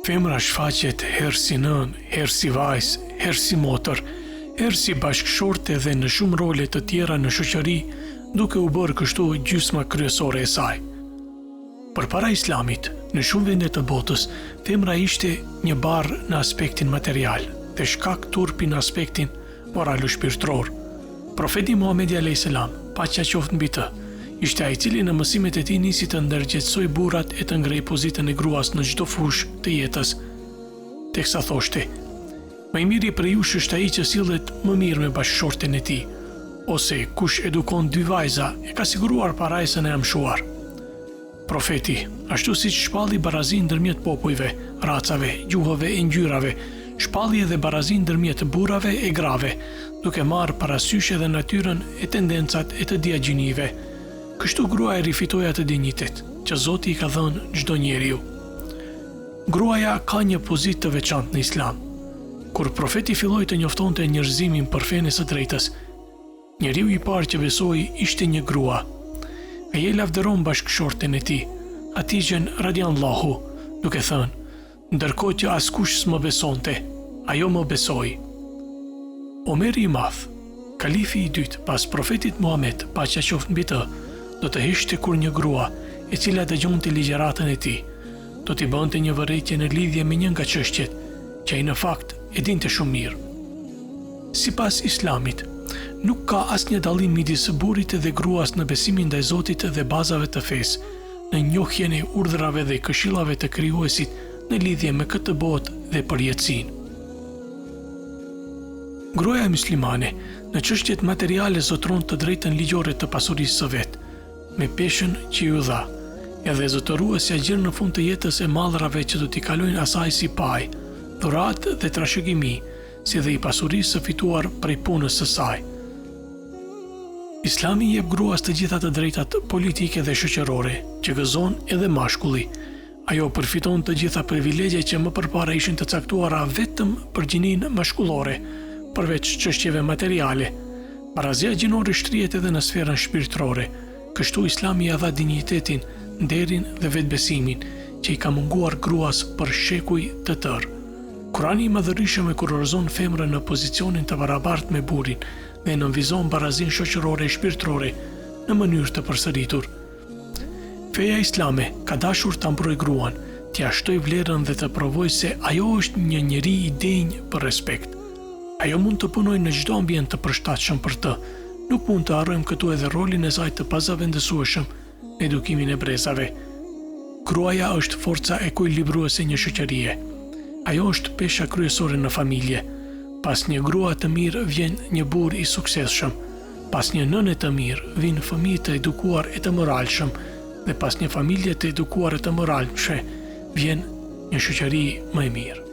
Femra shfaqet herë si nën, herë si vajzë, herë si motër, herë si bashkëshorte dhe në shumë role të tjera në shoqëri, duke u bërë kështu gjysma kryesore e saj. Përpara Islamit, në shumë vende të botës, femra ishte një barë në aspektin material dhe shkak turpi në aspektin moral-shpirtëror. Profeti Muhamedi a.s., paqja qoftë mbi të, ishte ai i cili në mësimet e tij nisi të ndërgjegjësoj burrat e të ngrejë pozitën e gruas në çdo fushë të jetës, teksa thoshte: "Më i miri për jush është ai që sillet më mirë me bashkëshorten e tij, ose kush edukon 2 vajza e ka siguruar parajsën e amshuar." Profeti, ashtu siç shpalli barazi ndërmjet popujve, racave, gjuhëve e ngjyrave, shpalli edhe barazi ndërmjet burrave e grave, duke marrë parasysh edhe natyrën e tendencat e të diagjinive. Kështu gruaja rifitoi atë dinjitet që Zoti i ka dhënë çdo njeriu. Gruaja ka një pozitë të veçantë në Islam. Kur profeti filloi të njoftonte njerëzimin për fenë së drejtës, njeriu i parë që besoi ishte një grua. Ai e lavdëron bashkëshorten e tij, Hatixhen radiallahu, duke thënë: "Ndërkohë që askush s'më besonte, ajo më besoi." Omeri i Madh, kalifi i dytë pas profetit Muhammed, paqja qoftë mbi të, do të hishte kur një grua, e cila dëgjonte ligjëratën e tij, do t'i bënte një vërejtje në lidhje me një nga çështjet që ai në fakt e dinte shumë mirë. Sipas Islamit, nuk ka asnjë dallim midis burrit dhe gruas në besimin ndaj Zotit dhe bazave të fesë, në njohjen e urdhrave dhe këshillave të krijuesit në lidhje me këtë botë dhe përjetësinë. Gruaja muslimane në çështjet materiale zotëron të drejtën ligjore të pasurisë së vet, me peshën që ju dha, edhe zotëruesja gjerë në fund të jetës e mallrave që do t'i kalojnë asaj si paj, dhuratë dhe trashëgimi, si dhe i pasurisë së fituar prej punës së saj. Islami jep gruas të gjitha të drejtat politike dhe shoqërore, që gëzon edhe mashkulli. Ajo përfiton të gjitha privilegjet që më përpara ishin të caktuara vetëm për gjininë mashkullore, përveç çështjeve materiale. Barazia gjinore shtrihet edhe në sferën shpirtërore. Kështu Islami ia dha dinjitetin, nderin dhe vetbesimin që i ka munguar gruas për shekuj të tërë. Kurani i Madhërisëm e kurorëzon femrën në pozicionin të barabartë me burrin dhe nënvizon barazin shoqërore e shpirtërore në mënyrë të përsëritur. Feja islame ka dashur ta mbrojë gruan, t'ia shtoj vlerën dhe të provojë se ajo është një njeri i denjë për respekt. Ajo mund të punojë në çdo ambient të përshtatshëm për të. Nuk mund të harrojmë këtu edhe rolin e saj të pazavendësueshëm në edukimin e brezave. Gruaja është forca ekuilibruese një shoqërie. Ajo është pesha kryesore në familje. Pas një grua të mirë vjen një burr i suksesshëm. Pas një nëne të mirë vijnë fëmijë të edukuar e të moralshëm, dhe pas një familje të edukuar e të moralshme vjen një shoqëri më e mirë.